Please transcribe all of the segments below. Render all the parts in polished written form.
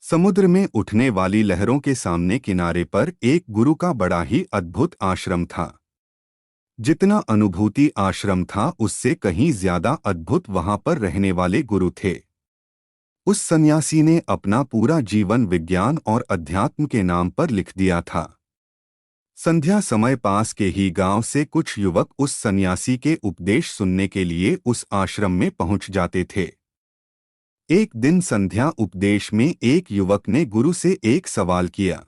समुद्र में उठने वाली लहरों के सामने किनारे पर एक गुरु का बड़ा ही अद्भुत आश्रम था। जितना अनुभूति आश्रम था उससे कहीं ज्यादा अद्भुत वहां पर रहने वाले गुरु थे। उस सन्यासी ने अपना पूरा जीवन विज्ञान और अध्यात्म के नाम पर लिख दिया था। संध्या समय पास के ही गांव से कुछ युवक उस सन्यासी के उपदेश सुनने के लिए उस आश्रम में पहुंच जाते थे। एक दिन संध्या उपदेश में एक युवक ने गुरु से एक सवाल किया।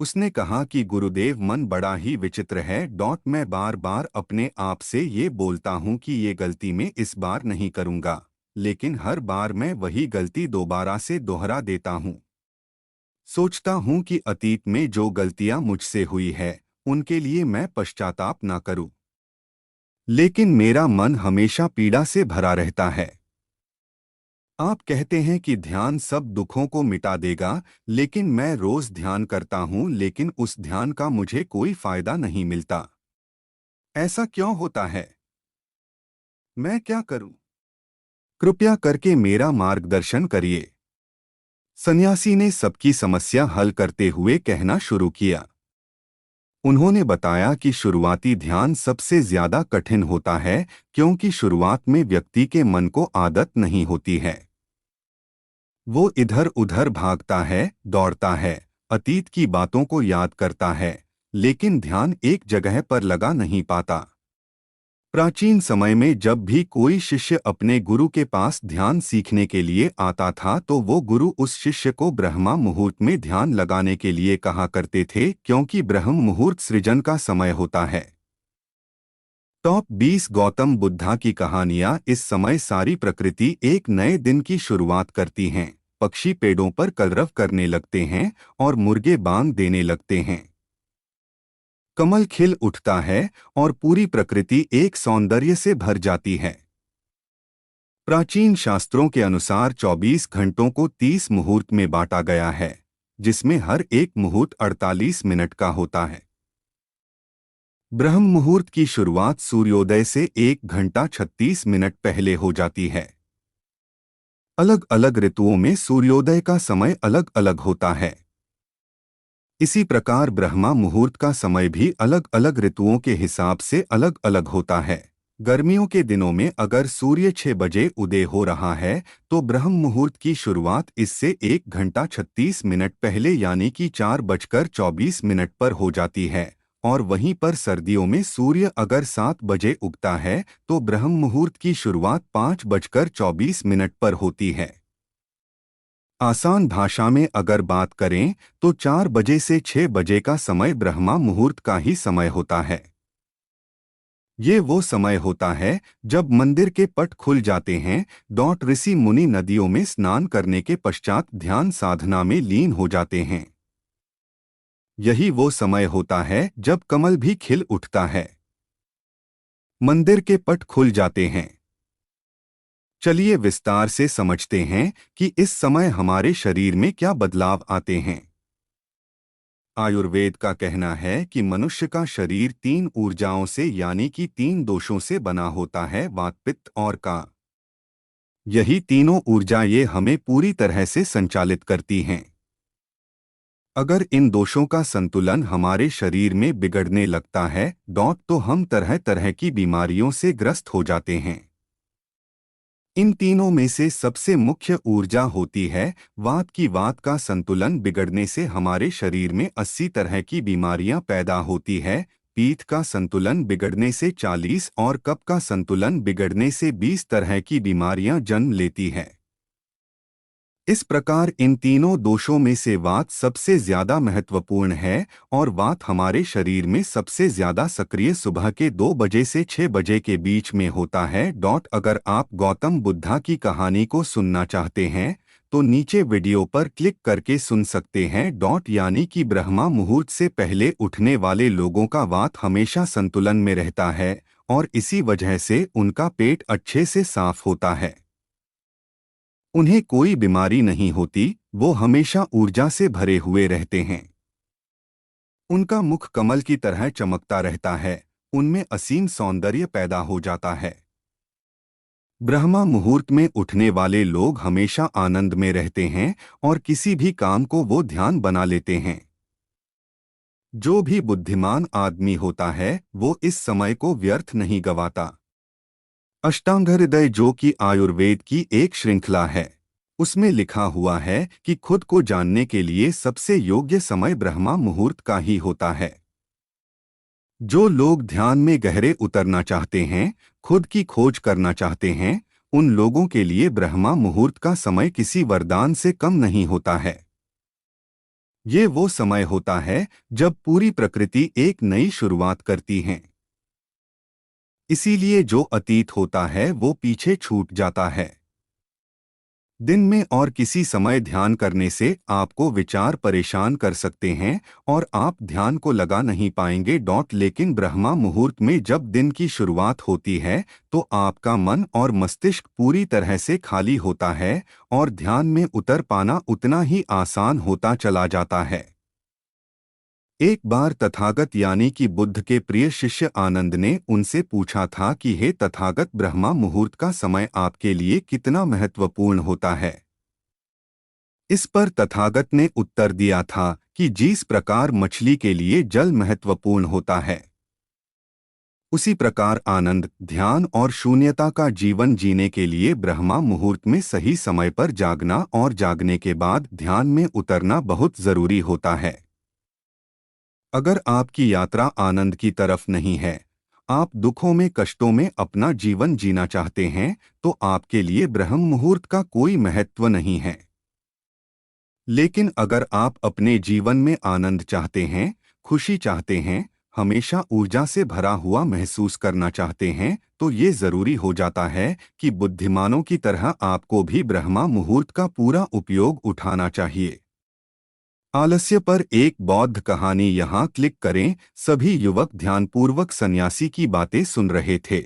उसने कहा कि गुरुदेव, मन बड़ा ही विचित्र है। मैं बार बार अपने आप से ये बोलता हूँ कि ये गलती मैं इस बार नहीं करूँगा, लेकिन हर बार मैं वही गलती दोबारा से दोहरा देता हूँ। सोचता हूँ कि अतीत में जो गलतियाँ मुझसे हुई है उनके लिए मैं पश्चाताप ना करूँ, लेकिन मेरा मन हमेशा पीड़ा से भरा रहता है। आप कहते हैं कि ध्यान सब दुखों को मिटा देगा, लेकिन मैं रोज ध्यान करता हूँ लेकिन उस ध्यान का मुझे कोई फायदा नहीं मिलता। ऐसा क्यों होता है? मैं क्या करूं? कृपया करके मेरा मार्गदर्शन करिए। सन्यासी ने सबकी समस्या हल करते हुए कहना शुरू किया। उन्होंने बताया कि शुरुआती ध्यान सबसे ज्यादा कठिन होता है, क्योंकि शुरुआत में व्यक्ति के मन को आदत नहीं होती है। वो इधर उधर भागता है, दौड़ता है, अतीत की बातों को याद करता है, लेकिन ध्यान एक जगह पर लगा नहीं पाता। प्राचीन समय में जब भी कोई शिष्य अपने गुरु के पास ध्यान सीखने के लिए आता था तो वो गुरु उस शिष्य को ब्रह्मा मुहूर्त में ध्यान लगाने के लिए कहा करते थे, क्योंकि ब्रह्म मुहूर्त सृजन का समय होता है। टॉप 20 गौतम बुद्धा की कहानियां। इस समय सारी प्रकृति एक नए दिन की शुरुआत करती हैं। पक्षी पेड़ों पर कलरव करने लगते हैं और मुर्गे बांग देने लगते हैं। कमल खिल उठता है और पूरी प्रकृति एक सौंदर्य से भर जाती है। प्राचीन शास्त्रों के अनुसार 24 घंटों को 30 मुहूर्त में बांटा गया है, जिसमें हर एक मुहूर्त 48 मिनट का होता है। ब्रह्म मुहूर्त की शुरुआत सूर्योदय से 1 घंटा 36 मिनट पहले हो जाती है। अलग अलग ऋतुओं में सूर्योदय का समय अलग अलग होता है। इसी प्रकार ब्रह्मा मुहूर्त का समय भी अलग अलग ऋतुओं के हिसाब से अलग अलग होता है। गर्मियों के दिनों में अगर सूर्य 6 बजे उदय हो रहा है तो ब्रह्म मुहूर्त की शुरुआत इससे 1 घंटा 36 मिनट पहले यानी कि 4:24 पर हो जाती है। और वहीं पर सर्दियों में सूर्य अगर 7 बजे उगता है तो ब्रह्म मुहूर्त की शुरुआत 5:24 पर होती है। आसान भाषा में अगर बात करें तो 4 बजे से 6 बजे का समय ब्रह्मा मुहूर्त का ही समय होता है। ये वो समय होता है जब मंदिर के पट खुल जाते हैं। ऋषि मुनि नदियों में स्नान करने के पश्चात ध्यान साधना में लीन हो जाते हैं। यही वो समय होता है जब कमल भी खिल उठता है। मंदिर के पट खुल जाते हैं। चलिए विस्तार से समझते हैं कि इस समय हमारे शरीर में क्या बदलाव आते हैं। आयुर्वेद का कहना है कि मनुष्य का शरीर 3 ऊर्जाओं से यानी कि 3 दोषों से बना होता है, वात पित्त और का। यही तीनों ऊर्जा ये हमें पूरी तरह से संचालित करती हैं। अगर इन दोषों का संतुलन हमारे शरीर में बिगड़ने लगता है तो हम तरह तरह की बीमारियों से ग्रस्त हो जाते हैं। इन तीनों में से सबसे मुख्य ऊर्जा होती है वात की। वात का संतुलन बिगड़ने से हमारे शरीर में 80 तरह की बीमारियां पैदा होती है। पीठ का संतुलन बिगड़ने से 40 और कफ का संतुलन बिगड़ने से 20 तरह की बीमारियां जन्म लेती है। इस प्रकार इन तीनों दोषों में से वात सबसे ज्यादा महत्वपूर्ण है और वात हमारे शरीर में सबसे ज्यादा सक्रिय सुबह के 2 बजे से 6 बजे के बीच में होता है। अगर आप गौतम बुद्धा की कहानी को सुनना चाहते हैं तो नीचे वीडियो पर क्लिक करके सुन सकते हैं। यानी कि ब्रह्मा मुहूर्त से पहले उठने वाले लोगों का वात हमेशा संतुलन में रहता है और इसी वजह से उनका पेट अच्छे से साफ होता है। उन्हें कोई बीमारी नहीं होती, वो हमेशा ऊर्जा से भरे हुए रहते हैं। उनका मुख कमल की तरह चमकता रहता है, उनमें असीम सौंदर्य पैदा हो जाता है। ब्रह्मा मुहूर्त में उठने वाले लोग हमेशा आनंद में रहते हैं और किसी भी काम को वो ध्यान बना लेते हैं। जो भी बुद्धिमान आदमी होता है वो इस समय को व्यर्थ नहीं गवाता। अष्टांग हृदय, जो कि आयुर्वेद की एक श्रृंखला है, उसमें लिखा हुआ है कि खुद को जानने के लिए सबसे योग्य समय ब्रह्मा मुहूर्त का ही होता है। जो लोग ध्यान में गहरे उतरना चाहते हैं, खुद की खोज करना चाहते हैं, उन लोगों के लिए ब्रह्मा मुहूर्त का समय किसी वरदान से कम नहीं होता है। ये वो समय होता है जब पूरी प्रकृति एक नई शुरुआत करती है। इसीलिए जो अतीत होता है वो पीछे छूट जाता है। दिन में और किसी समय ध्यान करने से आपको विचार परेशान कर सकते हैं और आप ध्यान को लगा नहीं पाएंगे। लेकिन ब्रह्मा मुहूर्त में जब दिन की शुरुआत होती है तो आपका मन और मस्तिष्क पूरी तरह से खाली होता है और ध्यान में उतर पाना उतना ही आसान होता चला जाता है। एक बार तथागत यानी कि बुद्ध के प्रिय शिष्य आनंद ने उनसे पूछा था कि हे तथागत, ब्रह्मा मुहूर्त का समय आपके लिए कितना महत्वपूर्ण होता है। इस पर तथागत ने उत्तर दिया था कि जिस प्रकार मछली के लिए जल महत्वपूर्ण होता है, उसी प्रकार आनंद, ध्यान और शून्यता का जीवन जीने के लिए ब्रह्मा मुहूर्त में सही समय पर जागना और जागने के बाद ध्यान में उतरना बहुत जरूरी होता है। अगर आपकी यात्रा आनंद की तरफ नहीं है, आप दुखों में, कष्टों में अपना जीवन जीना चाहते हैं, तो आपके लिए ब्रह्म मुहूर्त का कोई महत्व नहीं है। लेकिन अगर आप अपने जीवन में आनंद चाहते हैं, खुशी चाहते हैं, हमेशा ऊर्जा से भरा हुआ महसूस करना चाहते हैं, तो ये जरूरी हो जाता है कि बुद्धिमानों की तरह आपको भी ब्रह्मा मुहूर्त का पूरा उपयोग उठाना चाहिए। आलस्य पर एक बौद्ध कहानी यहाँ क्लिक करें। सभी युवक ध्यानपूर्वक सन्यासी की बातें सुन रहे थे।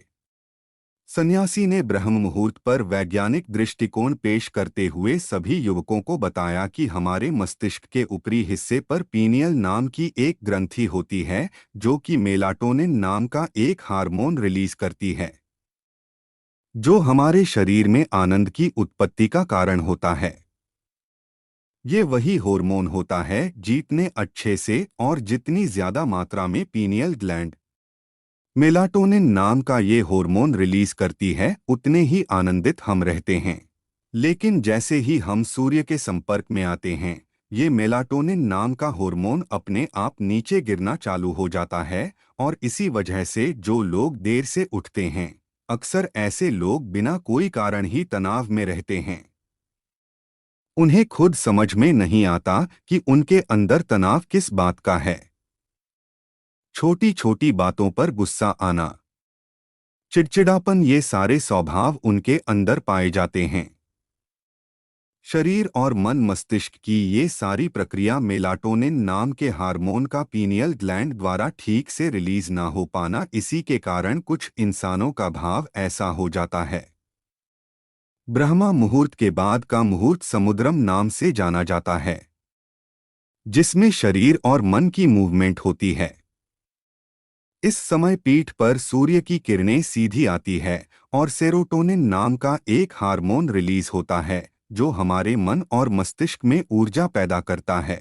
सन्यासी ने ब्रह्म मुहूर्त पर वैज्ञानिक दृष्टिकोण पेश करते हुए सभी युवकों को बताया कि हमारे मस्तिष्क के ऊपरी हिस्से पर पीनियल नाम की एक ग्रंथि होती है, जो कि मेलाटोनिन नाम का एक हार्मोन रिलीज करती है, जो हमारे शरीर में आनंद की उत्पत्ति का कारण होता है। ये वही हार्मोन होता है जितने अच्छे से और जितनी ज्यादा मात्रा में पीनियल ग्लैंड मेलाटोनिन नाम का ये हार्मोन रिलीज करती है, उतने ही आनंदित हम रहते हैं। लेकिन जैसे ही हम सूर्य के संपर्क में आते हैं, ये मेलाटोनिन नाम का हार्मोन अपने आप नीचे गिरना चालू हो जाता है और इसी वजह से जो लोग देर से उठते हैं, अक्सर ऐसे लोग बिना कोई कारण ही तनाव में रहते हैं। उन्हें खुद समझ में नहीं आता कि उनके अंदर तनाव किस बात का है। छोटी छोटी बातों पर गुस्सा आना, चिड़चिड़ापन, ये सारे स्वभाव उनके अंदर पाए जाते हैं। शरीर और मन मस्तिष्क की ये सारी प्रक्रिया मेलाटोनिन नाम के हार्मोन का पीनियल ग्लैंड द्वारा ठीक से रिलीज ना हो पाना, इसी के कारण कुछ इंसानों का भाव ऐसा हो जाता है। ब्रह्मा मुहूर्त के बाद का मुहूर्त समुद्रम नाम से जाना जाता है, जिसमें शरीर और मन की मूवमेंट होती है। इस समय पीठ पर सूर्य की किरणें सीधी आती है और सेरोटोनिन नाम का एक हार्मोन रिलीज होता है, जो हमारे मन और मस्तिष्क में ऊर्जा पैदा करता है,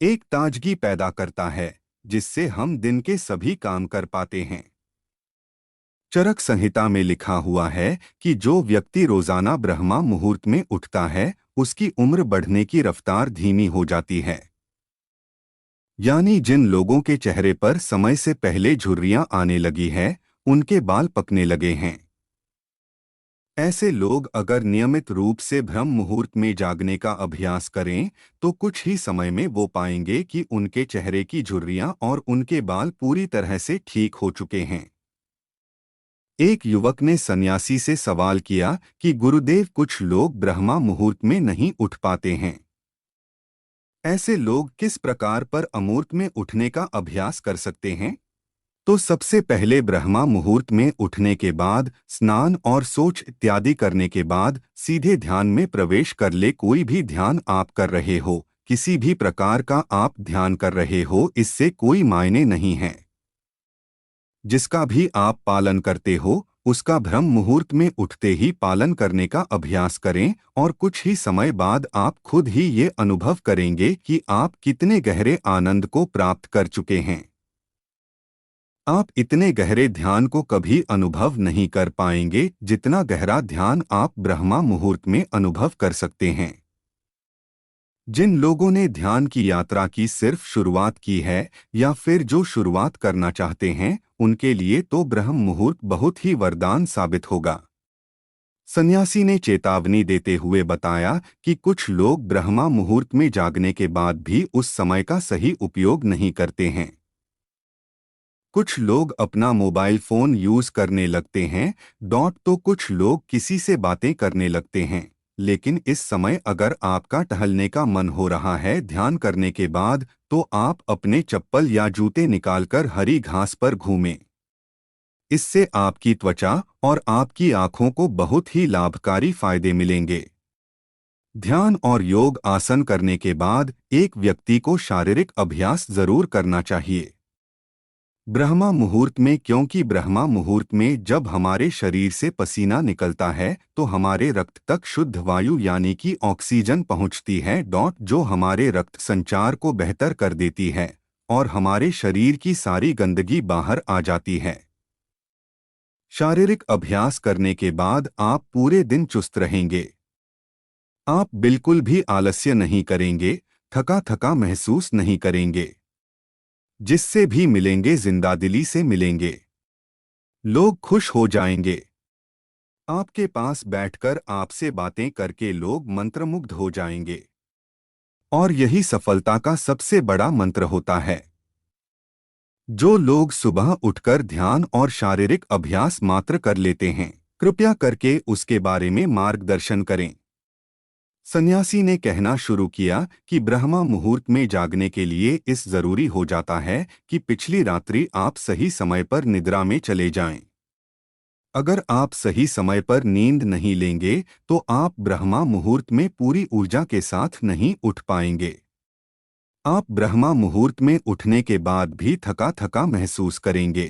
एक ताजगी पैदा करता है, जिससे हम दिन के सभी काम कर पाते हैं। चरक संहिता में लिखा हुआ है कि जो व्यक्ति रोजाना ब्रह्मा मुहूर्त में उठता है, उसकी उम्र बढ़ने की रफ्तार धीमी हो जाती है। यानी जिन लोगों के चेहरे पर समय से पहले झुर्रियां आने लगी है, उनके बाल पकने लगे हैं। ऐसे लोग अगर नियमित रूप से ब्रह्म मुहूर्त में जागने का अभ्यास करें, तो कुछ ही समय में वो पाएंगे कि उनके चेहरे की झुर्रियां और उनके बाल पूरी तरह से ठीक हो चुके हैं। एक युवक ने सन्यासी से सवाल किया कि गुरुदेव, कुछ लोग ब्रह्मा मुहूर्त में नहीं उठ पाते हैं। ऐसे लोग किस प्रकार पर अमूर्त में उठने का अभ्यास कर सकते हैं? तो सबसे पहले ब्रह्मा मुहूर्त में उठने के बाद स्नान और सोच इत्यादि करने के बाद सीधे ध्यान में प्रवेश कर ले। कोई भी ध्यान आप कर रहे हो, किसी भी प्रकार का आप ध्यान कर रहे हो, इससे कोई मायने नहीं है। जिसका भी आप पालन करते हो, उसका ब्रह्म मुहूर्त में उठते ही पालन करने का अभ्यास करें और कुछ ही समय बाद आप खुद ही ये अनुभव करेंगे कि आप कितने गहरे आनंद को प्राप्त कर चुके हैं। आप इतने गहरे ध्यान को कभी अनुभव नहीं कर पाएंगे जितना गहरा ध्यान आप ब्रह्मा मुहूर्त में अनुभव कर सकते हैं। जिन लोगों ने ध्यान की यात्रा की सिर्फ शुरुआत की है या फिर जो शुरुआत करना चाहते हैं, उनके लिए तो ब्रह्म मुहूर्त बहुत ही वरदान साबित होगा। सन्यासी ने चेतावनी देते हुए बताया कि कुछ लोग ब्रह्मा मुहूर्त में जागने के बाद भी उस समय का सही उपयोग नहीं करते हैं। कुछ लोग अपना मोबाइल फोन यूज करने लगते हैं, तो कुछ लोग किसी से बातें करने लगते हैं। लेकिन इस समय अगर आपका टहलने का मन हो रहा है ध्यान करने के बाद, तो आप अपने चप्पल या जूते निकालकर हरी घास पर घूमें। इससे आपकी त्वचा और आपकी आंखों को बहुत ही लाभकारी फायदे मिलेंगे। ध्यान और योग आसन करने के बाद एक व्यक्ति को शारीरिक अभ्यास जरूर करना चाहिए। ब्रह्मा मुहूर्त में, क्योंकि ब्रह्मा मुहूर्त में जब हमारे शरीर से पसीना निकलता है तो हमारे रक्त तक शुद्ध वायु यानी कि ऑक्सीजन पहुंचती है, जो हमारे रक्त संचार को बेहतर कर देती है और हमारे शरीर की सारी गंदगी बाहर आ जाती है। शारीरिक अभ्यास करने के बाद आप पूरे दिन चुस्त रहेंगे। आप बिल्कुल भी आलस्य नहीं करेंगे, थका थका महसूस नहीं करेंगे। जिससे भी मिलेंगे जिंदादिली से मिलेंगे। लोग खुश हो जाएंगे। आपके पास बैठकर आपसे बातें करके लोग मंत्रमुग्ध हो जाएंगे। और यही सफलता का सबसे बड़ा मंत्र होता है। जो लोग सुबह उठकर ध्यान और शारीरिक अभ्यास मात्र कर लेते हैं, कृपया करके उसके बारे में मार्गदर्शन करें। सन्यासी ने कहना शुरू किया कि ब्रह्मा मुहूर्त में जागने के लिए इस जरूरी हो जाता है कि पिछली रात्रि आप सही समय पर निद्रा में चले जाएं। अगर आप सही समय पर नींद नहीं लेंगे तो आप ब्रह्मा मुहूर्त में पूरी ऊर्जा के साथ नहीं उठ पाएंगे। आप ब्रह्मा मुहूर्त में उठने के बाद भी थका थका महसूस करेंगे।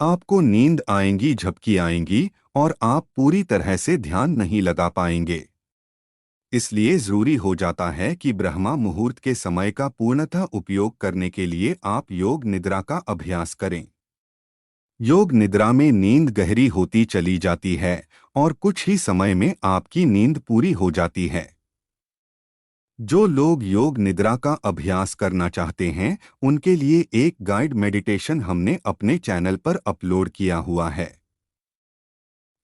आपको नींद आएंगी, झपकी आएंगी और आप पूरी तरह से ध्यान नहीं लगा पाएंगे। इसलिए जरूरी हो जाता है कि ब्रह्मा मुहूर्त के समय का पूर्णतः उपयोग करने के लिए आप योग निद्रा का अभ्यास करें। योग निद्रा में नींद गहरी होती चली जाती है और कुछ ही समय में आपकी नींद पूरी हो जाती है। जो लोग योग निद्रा का अभ्यास करना चाहते हैं, उनके लिए एक गाइड मेडिटेशन हमने अपने चैनल पर अपलोड किया हुआ है।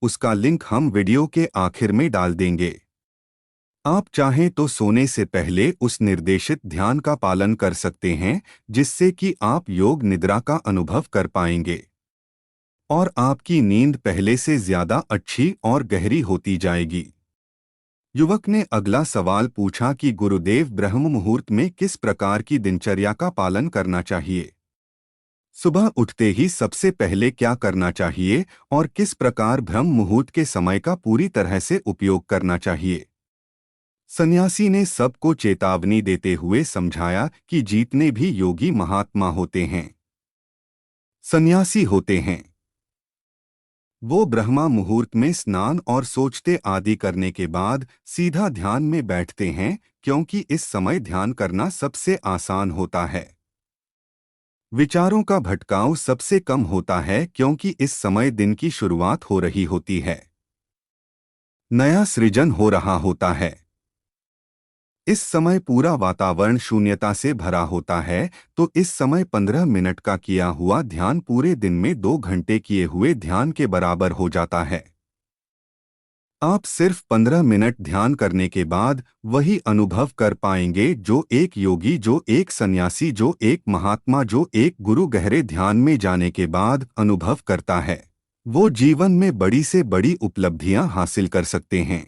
उसका लिंक हम वीडियो के आखिर में डाल देंगे। आप चाहें तो सोने से पहले उस निर्देशित ध्यान का पालन कर सकते हैं, जिससे कि आप योग निद्रा का अनुभव कर पाएंगे और आपकी नींद पहले से ज्यादा अच्छी और गहरी होती जाएगी। युवक ने अगला सवाल पूछा कि गुरुदेव, ब्रह्म मुहूर्त में किस प्रकार की दिनचर्या का पालन करना चाहिए? सुबह उठते ही सबसे पहले क्या करना चाहिए और किस प्रकार ब्रह्म मुहूर्त के समय का पूरी तरह से उपयोग करना चाहिए? सन्यासी ने सबको चेतावनी देते हुए समझाया कि जितने भी योगी महात्मा होते हैं, सन्यासी होते हैं, वो ब्रह्मा मुहूर्त में स्नान और सोचते आदि करने के बाद सीधा ध्यान में बैठते हैं, क्योंकि इस समय ध्यान करना सबसे आसान होता है। विचारों का भटकाव सबसे कम होता है, क्योंकि इस समय दिन की शुरुआत हो रही होती है, नया सृजन हो रहा होता है। इस समय पूरा वातावरण शून्यता से भरा होता है, तो इस समय 15 मिनट का किया हुआ ध्यान पूरे दिन में 2 घंटे किए हुए ध्यान के बराबर हो जाता है। आप सिर्फ 15 मिनट ध्यान करने के बाद वही अनुभव कर पाएंगे जो एक योगी, जो एक सन्यासी, जो एक महात्मा, जो एक गुरु गहरे ध्यान में जाने के बाद अनुभव करता है। वो जीवन में बड़ी से बड़ी उपलब्धियां हासिल कर सकते हैं।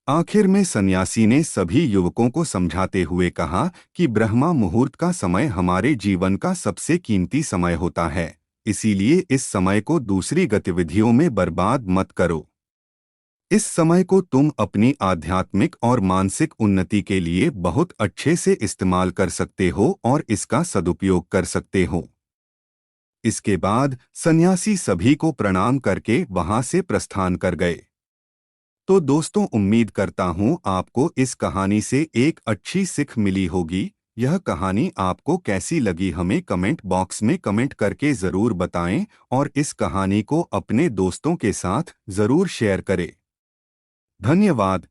आखिर में सन्यासी ने सभी युवकों को समझाते हुए कहा कि ब्रह्मा मुहूर्त का समय हमारे जीवन का सबसे कीमती समय होता है, इसीलिए इस समय को दूसरी गतिविधियों में बर्बाद मत करो। इस समय को तुम अपनी आध्यात्मिक और मानसिक उन्नति के लिए बहुत अच्छे से इस्तेमाल कर सकते हो और इसका सदुपयोग कर सकते हो। इसके बाद सन्यासी सभी को प्रणाम करके वहां से प्रस्थान कर गए। तो दोस्तों, उम्मीद करता हूँ आपको इस कहानी से एक अच्छी सीख मिली होगी। यह कहानी आपको कैसी लगी हमें कमेंट बॉक्स में कमेंट करके ज़रूर बताएं और इस कहानी को अपने दोस्तों के साथ ज़रूर शेयर करें। धन्यवाद।